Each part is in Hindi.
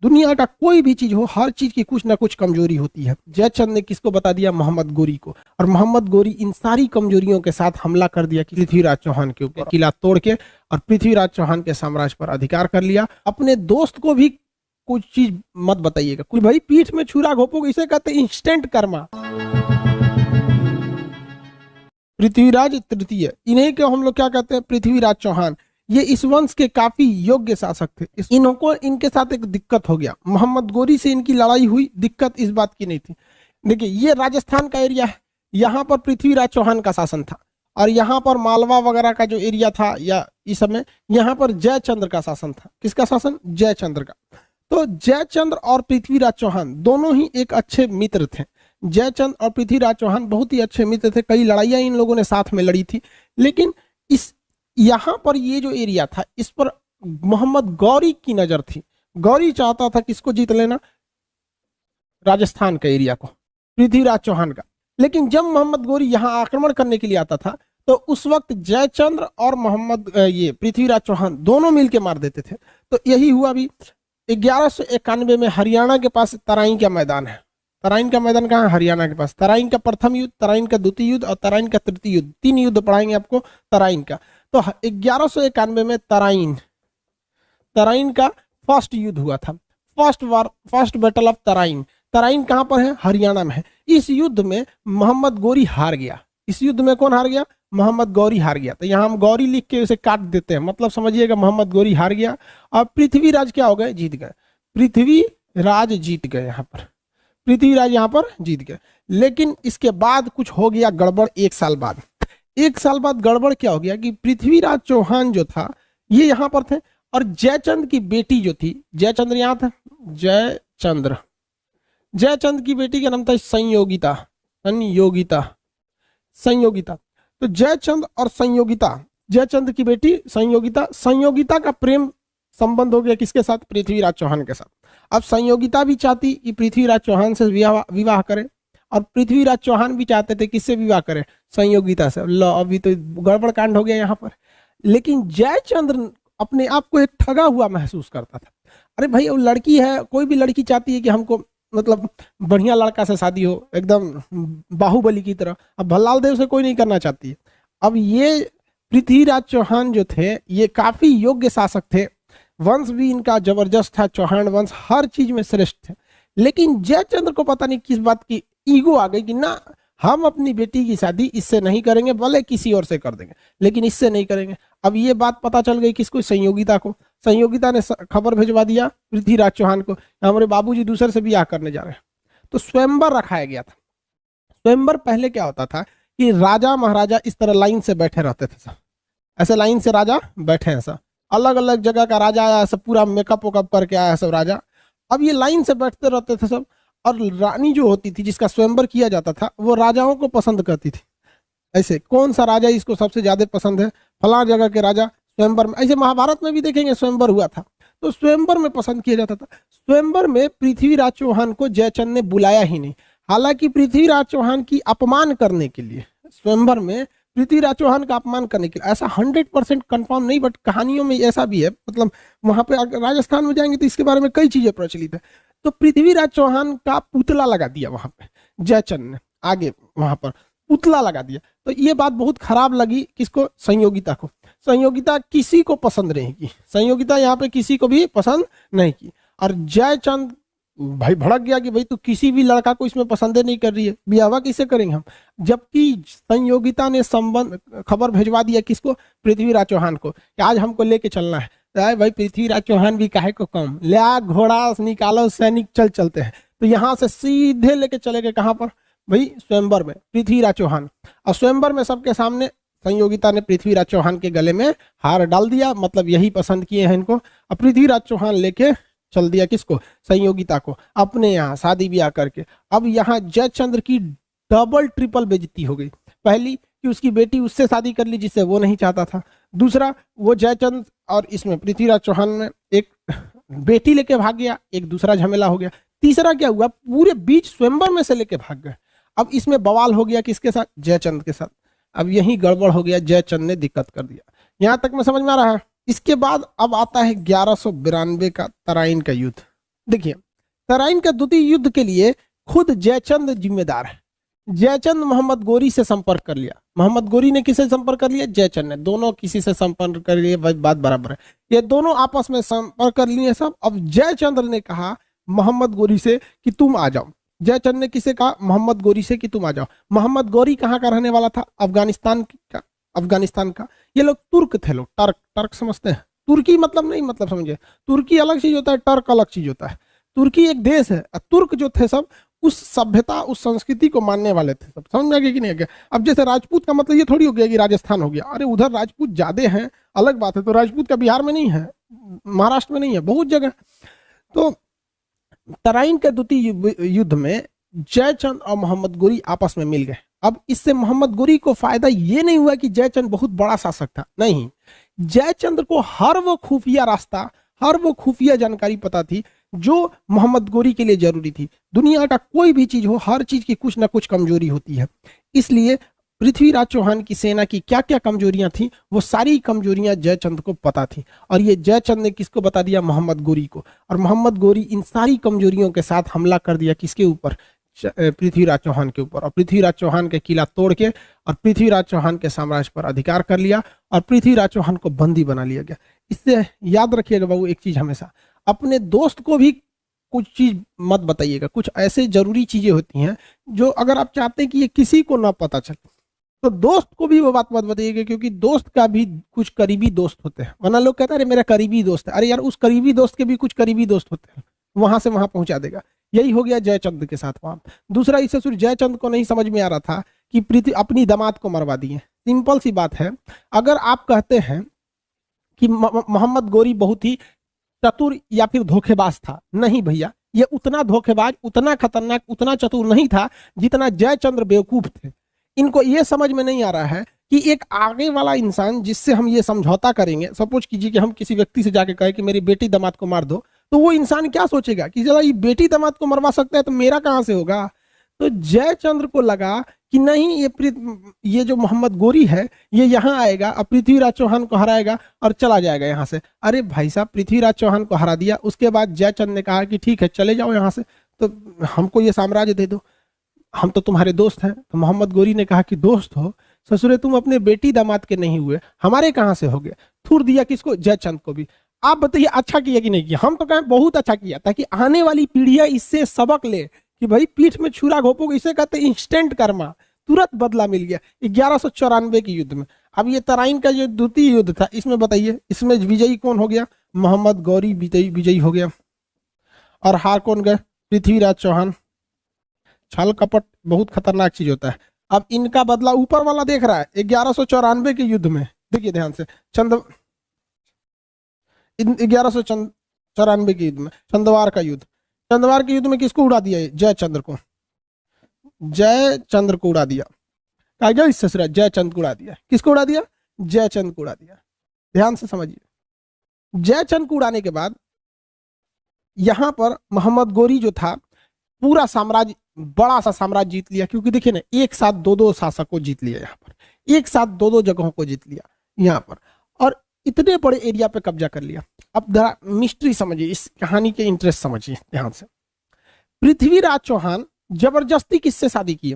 दुनिया का कोई भी चीज हो, हर चीज की कुछ ना कुछ कमजोरी होती है। जयचंद ने किसको बता दिया? मोहम्मद गोरी को। और मोहम्मद गोरी इन सारी कमजोरियों के साथ हमला कर दिया पृथ्वीराज चौहान के ऊपर, किला तोड़ के, और पृथ्वीराज चौहान के साम्राज्य पर अधिकार कर लिया। अपने दोस्त को भी कुछ चीज मत बताइएगा, कुछ भाई पीठ में छुरा घोपोगे, इसे कहते इंस्टेंट कर्मा। पृथ्वीराज तृतीय, इन्हीं को हम लोग क्या कहते हैं? पृथ्वीराज चौहान। ये इस वंश के काफी योग्य शासक थे। इनको इनके साथ एक दिक्कत हो गया, मोहम्मद गोरी से इनकी लड़ाई हुई। दिक्कत इस बात की नहीं थी, देखिए ये राजस्थान का एरिया है, यहाँ पर पृथ्वीराज चौहान का शासन था, और यहाँ पर मालवा वगैरह का जो एरिया था या इस समय, यहाँ पर जयचंद्र का शासन था। किसका शासन? जयचंद्र का। तो जयचंद्र और पृथ्वीराज चौहान दोनों ही एक अच्छे मित्र थे। जयचंद और पृथ्वीराज चौहान बहुत ही अच्छे मित्र थे, कई लड़ाइयां इन लोगों ने साथ में लड़ी थी। लेकिन इस यहाँ पर ये जो एरिया था, इस पर मोहम्मद गौरी की नजर थी। गौरी चाहता था किसको जीत लेना? राजस्थान का एरिया को, पृथ्वीराज चौहान का। लेकिन जब मोहम्मद गौरी यहाँ आक्रमण करने के लिए आता था, तो उस वक्त जयचंद्र और ये पृथ्वीराज चौहान दोनों मिलकर मार देते थे। तो यही हुआ भी 1191 में हरियाणा के पास तराइन का मैदान है। तराइन का मैदान कहाँ है? हरियाणा के पास। तराइन का प्रथम युद्ध, तराइन का द्वितीय युद्ध और तराइन का तृतीय युद्ध, 3 युद्ध पढ़ाएंगे आपको तराइन का। तो 1191 में तराइन का फर्स्ट युद्ध हुआ था, first battle of Tarain. Tarain कहाँ पर है? हरियाणा में है। इस युद्ध में मोहम्मद गौरी हार गया। इस युद्ध में कौन हार गया? मोहम्मद गौरी हार गया। तो यहाँ हम गौरी लिख के उसे काट देते हैं, मतलब समझिएगा मोहम्मद गौरी हार गया और पृथ्वीराज क्या हो गए? जीत गए। पृथ्वीराज जीत गए, यहाँ पर पृथ्वीराज यहाँ पर जीत गए। लेकिन इसके बाद कुछ हो गया गड़बड़। 1 साल बाद, 1 साल बाद गड़बड़ क्या हो गया कि पृथ्वीराज चौहान जो था ये यहाँ पर थे, और जयचंद की बेटी जो थी, जयचंद्र यहाँ था, जयचंद की बेटी का नाम था संयोगिता। तो जयचंद और संयोगिता, जयचंद की बेटी संयोगिता का प्रेम संबंध हो गया किसके साथ? पृथ्वीराज चौहान के साथ। अब संयोगिता भी चाहती कि पृथ्वीराज चौहान से विवाह करे, और पृथ्वीराज चौहान भी चाहते थे किससे विवाह करें? संयोगिता से। लो, अभी तो गड़बड़ कांड हो गया यहाँ पर। लेकिन जयचंद्र अपने आप को एक ठगा हुआ महसूस करता था। अरे भाई, वो लड़की है, कोई भी लड़की चाहती है कि हमको मतलब बढ़िया लड़का से शादी हो, एकदम बाहुबली की तरह। अब भल्लाल देव से कोई नहीं करना चाहती है। अब ये पृथ्वीराज चौहान जो थे ये काफी योग्य शासक थे, वंश भी इनका जबरदस्त था, चौहान वंश हर चीज में श्रेष्ठ थे। लेकिन जयचंद्र को पता नहीं किस बात की ईगो आ गई कि ना, हम अपनी बेटी की शादी इससे नहीं करेंगे, भले किसी और से कर देंगे, लेकिन इससे नहीं करेंगे। अब ये बात पता चल गई किसको? संयोगिता को। संयोगिता ने खबर भिजवा दिया पृथ्वीराज चौहान को, हमारे बाबूजी दूसरे से ब्याह करने जा रहे हैं। तो स्वयंवर रखाया गया था। स्वयंवर पहले क्या होता था कि राजा महाराजा इस तरह लाइन से बैठे रहते थे, सब ऐसे लाइन से राजा बैठे हैं, सब अलग अलग जगह का राजा आया, सब पूरा मेकअप वेकअप करके आया सब राजा। अब ये लाइन से बैठते रहते थे सब, और रानी जो होती थी जिसका स्वयंवर किया जाता था वो राजाओं को पसंद करती थी। ऐसे कौन सा राजा इसको सबसे ज्यादा पसंद है, फला जगह के राजा स्वयंवर में। ऐसे महाभारत में भी देखेंगे स्वयंवर हुआ था, तो स्वयंवर में पसंद किया जाता था। स्वयंवर में पृथ्वीराज चौहान को जयचंद ने बुलाया ही नहीं। हालांकि पृथ्वीराज चौहान की अपमान करने के लिए, स्वयंवर में पृथ्वीराज चौहान का अपमान करने के लिए, ऐसा 100% कंफर्म नहीं, बट कहानियों में ऐसा भी है। मतलब वहां पे राजस्थान में जाएंगे तो इसके बारे में कई चीजें प्रचलित है। तो पृथ्वीराज चौहान का पुतला लगा दिया वहां पे जयचंद ने, आगे वहां पर पुतला लगा दिया। तो ये बात बहुत खराब लगी किसको? संयोगिता को। संयोगिता किसी को पसंद नहीं की, संयोगिता यहाँ पे किसी को भी पसंद नहीं की। और जयचंद भाई भड़क गया कि भाई तू किसी भी लड़का को इसमें पसंद नहीं कर रही है, ब्याह किससे करेंगे हम। जबकि संयोगिता ने खबर भिजवा दिया किसको? पृथ्वीराज चौहान को, कि आज हमको लेके चलना है। भाई पृथ्वीराज चौहान भी काहे को कम, ले आ घोड़ा निकालो, सैनिक चलते हैं। तो यहाँ से सीधे लेके चले गए कहाँ पर? भाई स्वयंवर में, पृथ्वीराज चौहान। और स्वयंवर में सबके सामने संयोगिता ने पृथ्वीराज चौहान के गले में हार डाल दिया, मतलब यही पसंद किए हैं इनको। और पृथ्वीराज चौहान लेके चल दिया किसको? संयोगिता को, अपने यहाँ शादी ब्याह करके। अब यहाँ जयचंद्र की डबल ट्रिपल बेइज्जती हो गई। पहली कि उसकी बेटी उससे शादी कर ली जिससे वो नहीं चाहता था, दूसरा वो जयचंद और इसमें पृथ्वीराज चौहान में एक बेटी लेके भाग गया, एक दूसरा झमेला हो गया। तीसरा क्या हुआ, पूरे बीच स्वयंवर में से लेके भाग गए। अब इसमें बवाल हो गया किसके साथ? जयचंद के साथ। अब यही गड़बड़ हो गया, जयचंद ने दिक्कत कर दिया। यहाँ तक में समझ में आ रहा है। इसके बाद अब आता है 1192 का तराइन का युद्ध। देखिए, तराइन के द्वितीय युद्ध के लिए खुद जयचंद जिम्मेदार है। जयचंद मोहम्मद गोरी से संपर्क कर लिया। मोहम्मद गोरी ने किसे संपर्क कर लिया? जयचंद ने। दोनों किसी से संपर्क कर लिए, बात बराबर है। ये दोनों आपस में संपर्क कर लिए सब। अब जयचंद्र ने कहा मोहम्मद गोरी से कि तुम आ जाओ। जयचंद ने किसे कहा? मोहम्मद गोरी से कि तुम आ जाओ। मोहम्मद गोरी कहाँ का रहने वाला था? अफगानिस्तान का। अफगानिस्तान का। ये लोग तुर्क थे, लोग टर्क। टर्क समझते हैं? तुर्की मतलब नहीं, मतलब समझे, तुर्की अलग चीज होता है, टर्क अलग चीज होता है। तुर्की एक देश है। तुर्क जो थे सब उस सभ्यता, उस संस्कृति को मानने वाले थे सब। समझ में आ गया कि नहीं आ गया? अब जैसे राजपूत का मतलब ये थोड़ी हो गया कि राजस्थान हो गया। अरे उधर राजपूत ज्यादा हैं, अलग बात है। तो राजपूत का बिहार में नहीं है, महाराष्ट्र में नहीं है, बहुत जगह। तो तराइन के द्वितीय युद्ध में जयचंद और मोहम्मद गोरी आपस में मिल गए। अब इससे मोहम्मद गोरी को फायदा ये नहीं हुआ कि जयचंद बहुत बड़ा शासक था, नहीं। जयचंद्र को हर वो खुफिया रास्ता, हर वो खुफिया जानकारी पता थी जो मोहम्मद गोरी के लिए जरूरी थी। दुनिया का कोई भी चीज हो, हर चीज की कुछ ना कुछ कमजोरी होती है। इसलिए पृथ्वीराज चौहान की सेना की क्या क्या कमजोरियां थी, वो सारी कमजोरियां जयचंद को पता थी। और ये जयचंद ने किसको बता दिया? मोहम्मद गोरी को। और मोहम्मद गोरी इन सारी कमजोरियों के साथ हमला कर दिया। किसके ऊपर? पृथ्वीराज चौहान के ऊपर। और पृथ्वीराज चौहान के किला तोड़ के और पृथ्वीराज चौहान के साम्राज्य पर अधिकार कर लिया और पृथ्वीराज चौहान को बंदी बना लिया गया। इससे याद रखिएगा बाबू एक चीज हमेशा, अपने दोस्त को भी कुछ चीज मत बताइएगा। कुछ ऐसे जरूरी चीजें होती हैं जो अगर आप चाहते हैं कि ये किसी को ना पता चले, तो दोस्त को भी वो बात मत बताइएगा, क्योंकि दोस्त का भी कुछ करीबी दोस्त होते हैं। वरना लोग कहते हैं अरे मेरा करीबी दोस्त है। अरे यार, उस करीबी दोस्त के भी कुछ करीबी दोस्त होते हैं, वहां से वहां पहुंचा देगा। यही हो गया जयचंद के साथ वहां। दूसरा, इससे सिर्फ जयचंद को नहीं समझ में आ रहा था कि पृथ्वी अपनी दामाद को मरवा दिए। सिंपल सी बात है, अगर आप कहते हैं कि मोहम्मद गोरी बहुत ही चतुर या फिर धोखेबाज था, नहीं भैया, ये उतना धोखेबाज, उतना खतरनाक, उतना चतुर नहीं था जितना जयचंद्र बेवकूफ थे। इनको ये समझ में नहीं आ रहा है कि एक आगे वाला इंसान जिससे हम ये समझौता करेंगे, सपोज कीजिए कि हम किसी व्यक्ति से जाके कहे कि मेरी बेटी दामाद को मार दो, तो वो इंसान क्या सोचेगा कि चला ये बेटी दामाद को मरवा सकता है तो मेरा कहां से होगा। तो जयचंद्र को लगा कि नहीं, ये जो मोहम्मद गोरी है ये यहाँ आएगा और पृथ्वीराज चौहान को हराएगा और चला जाएगा यहाँ से। अरे भाई साहब, पृथ्वीराज चौहान को हरा दिया, उसके बाद जयचंद ने कहा कि ठीक है चले जाओ यहाँ से, तो हमको ये साम्राज्य दे दो, हम तो तुम्हारे दोस्त हैं। तो मोहम्मद गोरी ने कहा कि दोस्त हो ससुरे, तुम अपने बेटी दामाद के नहीं हुए, हमारे कहाँ से हो गए। थूर दिया किसको? जयचंद को भी। आप बताइए अच्छा किया कि नहीं किया? हम तो कहें बहुत अच्छा किया, ताकि आने वाली पीढ़ियां इससे सबक ले कि भाई पीठ में छुरा घोपोगे, इसे कहते इंस्टेंट कर्मा, तुरंत बदला मिल गया 1194 के युद्ध में। अब ये तराइन का जो द्वितीय युद्ध था, इसमें बताइए इसमें विजयी कौन हो गया? मोहम्मद गौरी विजयी हो गया। और हार कौन गए? पृथ्वीराज चौहान। छल कपट बहुत खतरनाक चीज होता है। अब इनका बदला ऊपर वाला देख रहा है 1194 के युद्ध में। देखिए ध्यान से, 1194 के युद्ध में, चंदवार का युद्ध। चंदवार के युद्ध में किसको उड़ा दिया? जयचंद्र को। जयचंद्र को उड़ा दिया। कहा इससे जयचंद को उड़ा दिया। किसको उड़ा दिया? जयचंद को उड़ा दिया। ध्यान से समझिए, जयचंद को उड़ाने के बाद यहां पर मोहम्मद गोरी जो था पूरा साम्राज्य, बड़ा सा साम्राज्य जीत लिया। क्योंकि देखिए ना, एक साथ दो शासक को जीत लिया यहाँ पर, एक साथ दो जगहों को जीत लिया यहाँ पर, और इतने बड़े एरिया पे कब्जा कर लिया। अब जरा मिस्ट्री समझिए, इस कहानी के इंटरेस्ट समझिए ध्यान से। पृथ्वीराज चौहान जबरदस्ती किससे शादी की?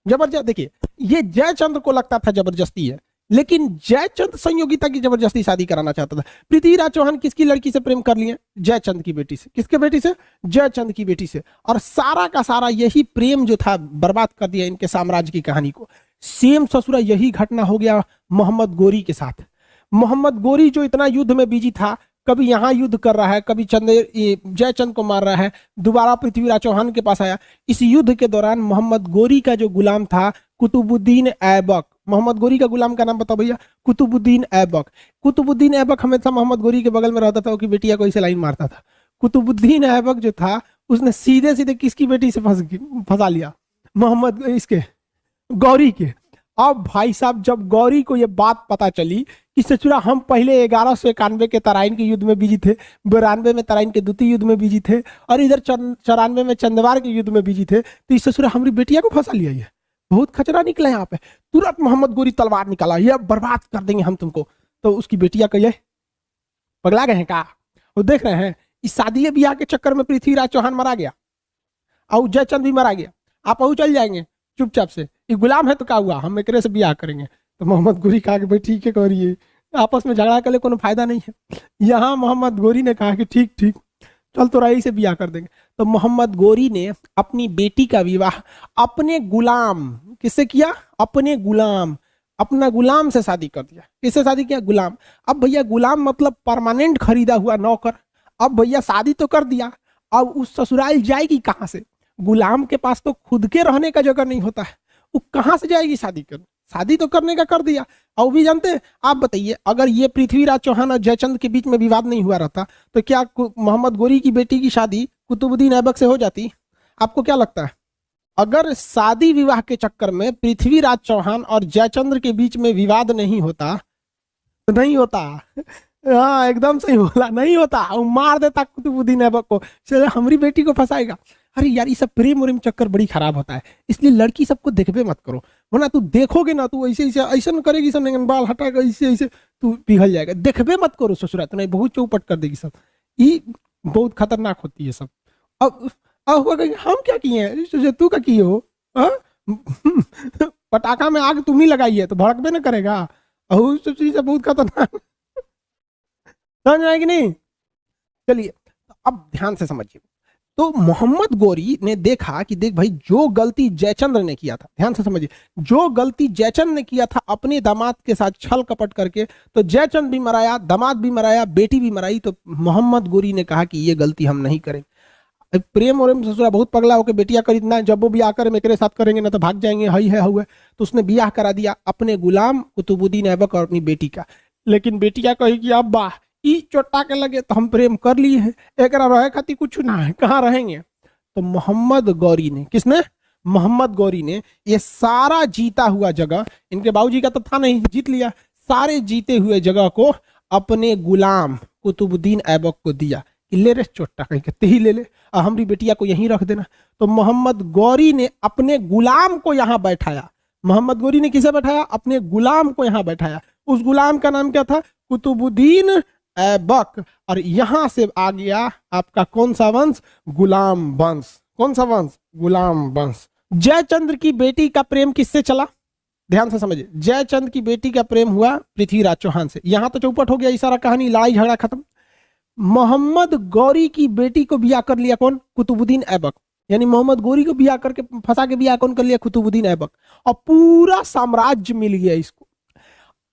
जबरदस्त। देखिए, ये जयचंद्र को लगता था जबरदस्ती है, लेकिन जयचंद संयोगिता की जबरदस्ती शादी कराना चाहता था। पृथ्वीराज चौहान किसकी लड़की से प्रेम कर लिए? जयचंद की बेटी से। किसके बेटी से? जयचंद की बेटी से। और सारा का सारा यही प्रेम जो था बर्बाद कर दिया इनके साम्राज्य की कहानी को। सेम ससुरा यही घटना हो गया मोहम्मद गोरी के साथ। मोहम्मद गोरी जो इतना युद्ध में बिजी था, कभी यहाँ युद्ध कर रहा है, कभी जयचंद को मार रहा है, दोबारा पृथ्वीराज चौहान के पास आया। इस युद्ध के दौरान मोहम्मद गोरी का जो गुलाम था कुतुबुद्दीन ऐबक, मोहम्मद गोरी का गुलाम का नाम बताओ भैया? कुतुबुद्दीन ऐबक। कुतुबुद्दीन ऐबक हमेशा मोहम्मद गोरी के बगल में रहता था, कि बेटिया को इसे लाइन मारता था। कुतुबुद्दीन ऐबक जो था उसने सीधे सीधे किसकी बेटी से फंसा लिया? मोहम्मद इसके गौरी के। अब भाई साहब, जब गौरी को यह बात पता चली कि सचुरा हम पहले 1191 के तराइन के युद्ध में बिजी थे, 92 में तराइन के द्वितीय युद्ध में बिजी थे, और इधर 94 में चंदवार के युद्ध में बिजी थे, तो इस ससुरा हमारी बेटिया को फंसा लिया। ये बहुत खचरा निकला यहाँ पे। तुरंत मोहम्मद गोरी तलवार निकाला, ये बर्बाद कर देंगे हम तुमको। तो उसकी बेटिया कहिए पगला गए हैं का? वो देख रहे हैं इस शादी ब्याह के चक्कर में पृथ्वीराज चौहान मरा गया और जयचंद भी मरा गया, आप अहू चल जाएंगे चुपचाप से, ये गुलाम है तो क्या हुआ, हम एकरे से ब्याह करेंगे। तो मोहम्मद गोरी कहा कि भाई ठीक है करिए, आपस में झगड़ा कर ले कोनो फायदा नहीं है। यहाँ मोहम्मद गोरी ने कहा कि ठीक ठीक चल तो रही से ब्याह कर देंगे। तो मोहम्मद गोरी ने अपनी बेटी का विवाह अपने गुलाम, किससे किया, अपने गुलाम, अपना गुलाम से शादी कर दिया। किससे शादी किया, गुलाम। अब भैया गुलाम मतलब परमानेंट खरीदा हुआ नौकर। अब भैया शादी तो कर दिया, अब उस ससुराल जाएगी कहाँ से, गुलाम के पास तो खुद के रहने का जगह नहीं होता है, वो कहाँ से जाएगी शादी कर, शादी तो करने का कर दिया। और भी जानते हैं, आप बताइए अगर ये पृथ्वीराज चौहान और जयचंद के बीच में विवाद नहीं हुआ रहता तो क्या मोहम्मद गोरी की बेटी की शादी कुतुबुद्दीन ऐबक से हो जाती, आपको क्या लगता है? अगर शादी विवाह के चक्कर में पृथ्वीराज चौहान और जयचंद्र के बीच में विवाद नहीं होता तो नहीं होता। हाँ एकदम सही बोला, नहीं होता, वो मार देता कुतुबुद्दीन ऐबक को, चले हमारी बेटी को फंसाएगा। अरे यार ये सब प्रेम उरेम चक्कर बड़ी खराब होता है, इसलिए लड़की सबको देखबे मत करो, वरना तू देखोगे ना तू ऐसे ऐसे ऐसा करेगी सब, बाल हटाएगा ऐसे ऐसे तू पिघल जाएगा। देखबे मत करो ससुरा, तो नहीं बहुत चौपट कर देगी सब, ये बहुत खतरनाक होती है सब। अब हम क्या किए हैं, तू क्या किए हो, पटाखा में आग तुम ही लगाई है तो भड़कबे ना करेगा, सब चीज बहुत खतरनाक, समझ आएगी नहीं। चलिए अब ध्यान से समझिए। तो मोहम्मद गोरी ने देखा कि देख भाई जो गलती जयचंद्र ने किया था, ध्यान से समझिए, जो गलती जयचंद्र ने किया था अपने दामाद के साथ छल कपट करके, तो जयचंद भी मराया, दामाद भी मराया, बेटी भी मराई। तो मोहम्मद गोरी ने कहा कि ये गलती हम नहीं करें। प्रेम और ससुरा बहुत पगला होकर बेटियां खरीदना, जब वो ब्याह करे मेरे साथ करेंगे ना तो भाग जाएंगे, हई है हुआ। तो उसने ब्याह करा दिया अपने गुलाम कुतुबुद्दीन ऐबक और अपनी बेटी का। लेकिन बेटियां कही कि अब्बा ई चोटा के लगे तो हम प्रेम कर लिए हैं, एक रहे खाती कुछ ना है, कहाँ रहेंगे। तो मोहम्मद गौरी ने, किसने, मोहम्मद गौरी ने ये सारा जीता हुआ जगह, इनके बाबूजी का तो था नहीं, जीत लिया, सारे जीते हुए जगह को अपने गुलाम कुतुबुद्दीन ऐबक को दिया कि ले रे चोटा कहीं कहते ही ले ले, और हमारी बेटिया को यहीं रख देना। तो मोहम्मद गौरी ने अपने गुलाम को यहाँ बैठाया, मोहम्मद गौरी ने किसे बैठाया, अपने गुलाम को यहाँ बैठाया। उस गुलाम का नाम क्या था, कुतुबुद्दीन ऐबक। और यहां से आ गया आपका कौन सा वंश, गुलाम वंश। कौन सा वंश, गुलाम वंश। जयचंद्र की बेटी का प्रेम किससे चला, ध्यान से समझिए, जयचंद की बेटी का प्रेम हुआ पृथ्वीराज चौहान से। यहां तो चौपट हो गया, ये सारा कहानी, लड़ाई झगड़ा खत्म। मोहम्मद गौरी की बेटी को ब्याह कर लिया कौन, कुतुबुद्दीन ऐबक। यानी मोहम्मद गौरी को ब्याह करके फंसा के ब्याह कौन कर लिया, कुतुबुद्दीन ऐबक। और पूरा साम्राज्य मिल गया इसको।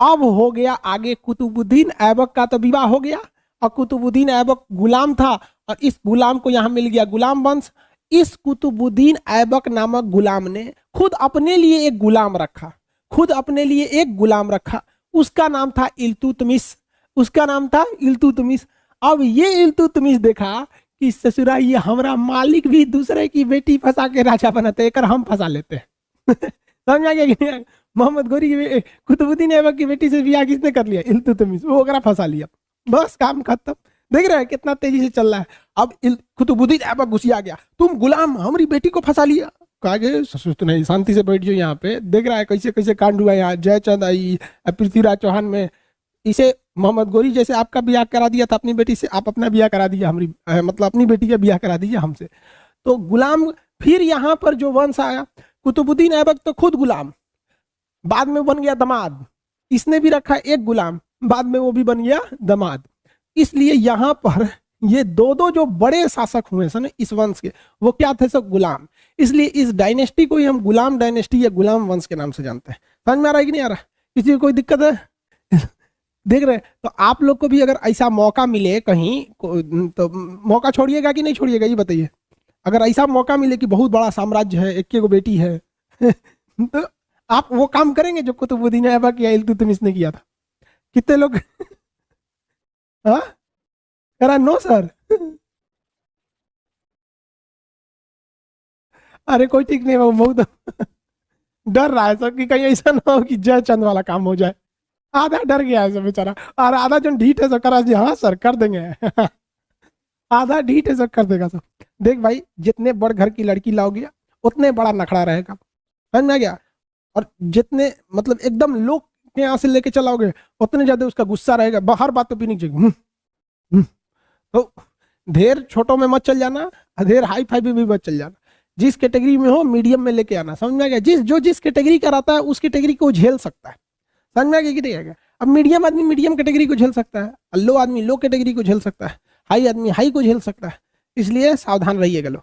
अब हो गया आगे, कुतुबुद्दीन ऐबक का तो विवाह हो गया, और कुतुबुद्दीन ऐबक गुलाम था, और इस गुलाम को यहां मिल गया गुलाम वंश। इस कुतुबुद्दीन ऐबक नामक गुलाम ने खुद अपने लिए एक गुलाम रखा, खुद अपने लिए एक गुलाम रखा, उसका नाम था इल्तुतमिश, उसका नाम था इल्तुतमिश। अब ये इल्तुतमिश देखा कि ससुरा ये हमारा मालिक भी दूसरे की बेटी फंसा के राजा बनाते, एक हम फंसा लेते हैं। समझ आ गया, मोहम्मद गौरी की कुतुबुद्दीन ऐबक की बेटी से ब्याह किसने कर लिया, इल्तुतमिश, वो ओकरा फंसा लिया, बस काम खत्म। देख रहे हैं कितना तेजी से चल रहा है। अब कुतुबुद्दीन ऐबक घुसिया गया, तुम गुलाम हमारी बेटी को फंसा लिया, कहा ससुर तो नहीं, शांति से बैठ जाओ यहाँ पे। देख रहा है कैसे कैसे कांड हुआ यहाँ, जयचंद आई, पृथ्वीराज चौहान में, इसे मोहम्मद गौरी जैसे आपका ब्याह करा दिया था अपनी बेटी से, आप अपना ब्याह करा दीजिए हमारी, मतलब अपनी बेटी का ब्याह करा दीजिए हमसे। तो गुलाम, फिर यहाँ पर जो वंश आया, कुतुबुद्दीन ऐबक तो खुद गुलाम, बाद में बन गया दामाद, इसने भी रखा एक गुलाम, बाद में वो भी बन गया दामाद। इसलिए यहाँ पर ये दो जो बड़े शासक हुए सन इस वंश के, वो क्या थे, सब गुलाम। इसलिए इस डायनेस्टी को ही हम गुलाम डायनेस्टी या गुलाम वंश के नाम से जानते हैं। समझ में आ रहा है कि नहीं आ रहा, किसी को कोई दिक्कत है? देख रहे हैं, तो आप लोग को भी अगर ऐसा मौका मिले कहीं तो मौका छोड़िएगा कि नहीं छोड़िएगा, ये बताइए। अगर ऐसा मौका मिले कि बहुत बड़ा साम्राज्य है, एक को बेटी है, तो आप वो काम करेंगे जो कुतुबुद्दीन ऐबक या इल्तुतमिश ने किया था? कितने लोग हाँ करा, नो सर। अरे कोई ठीक नहीं, वो बहुत डर रहा है सब कि कहीं ऐसा ना हो कि जयचंद वाला काम हो जाए। आधा डर गया है सब बेचारा, और आधा जो ढीठ है सब करा जी, हाँ सर कर देंगे। आधा ढीठ है सब कर देगा सब। देख भाई, जितने बड़ घर की लड़की लाओगे उतने बड़ा नखड़ा रहेगा, समझ में आ गया। और जितने मतलब एकदम लोग के यहाँ से लेके चलाओगे उतने ज्यादा उसका गुस्सा रहेगा, हर बात पे पीनी चाहिए। तो ढेर छोटों में मत चल जाना, ढेर हाई फाई में भी मत चल जाना। जिस कैटेगरी में हो मीडियम में लेके आना, समझ में आ गया। जिस कैटेगरी का रहता है उस कैटेगरी को झेल सकता है, समझ में आ गया कि नहीं आएगा। अब मीडियम आदमी मीडियम कैटेगरी को झेल सकता है, लो आदमी लो कैटेगरी को झेल सकता है, हाई आदमी हाई को झेल सकता है, इसलिए सावधान रहिएगा लोग।